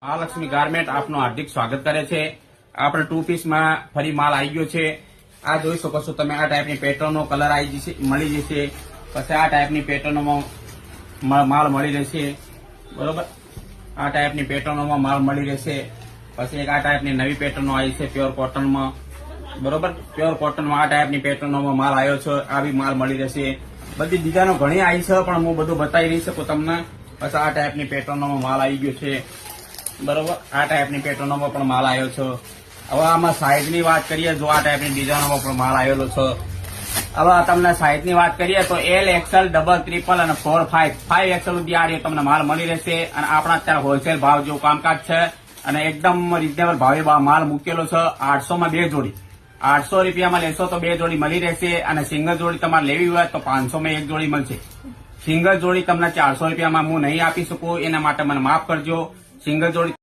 Mahalakshmi garment આપનું હાર્દિક સ્વાગત કરે છે। આપણે 2 પીસમાં ફરી માલ આવી ગયો છે। આ જોઈ શકો છો તમે, આ ટાઈપની પેટર્નનો કલર આવી જશે, મળી જશે। પછી આ ટાઈપની પેટર્નોમાં માલ મળી રહેશે, બરોબર। આ ટાઈપની પેટર્નોમાં માલ મળી રહેશે। પછી એક આ ટાઈપની નવી પેટર્નો આવી છે પ્યોર કોટનમાં, બરોબર। પ્યોર કોટનમાં આ ટાઈપની પેટર્નોમાં માલ આવ્યો છે, આ બી માલ મળી રહેશે। બધી ડિઝાઇનો ઘણી આવી છે, પણ હું બધું બતાવી નહીં શકું તમને। પછી આ ટાઈપની પેટર્નોમાં માલ આવી ગયો છે, બરોબર। આ ટાઈપની પેટર્નોમાં પણ માલ આવ્યો છે। હવે આમાં સાઈઝની વાત કરીએ, જો આ ટાઈપની ડિઝાઇનોમાં પણ માલ આવેલો છે। હવે તમને સાઈઝની વાત કરીએ તો L, XL, ડબલ, ટ્રિપલ અને 4, 5 XL સુધી આ તમને માલ મળી રહેશે। અને આપણા અત્યારે હોલસેલ ભાવ જેવું કામકાજ છે અને એકદમ રિઝનેબલ ભાવે માલ મૂકેલો છે। 800 માં 2 જોડી, 800 રૂપિયામાં લેશો તો 2 જોડી મળી રહેશે। અને સિંગલ જોડી તમારે લેવી હોય તો 500 માં 1 જોડી મળશે। સિંગલ જોડી તમને 400 રૂપિયામાં હું નહીં આપી શકું, એના માટે મને માફ કરજો। સિંગલ જોડી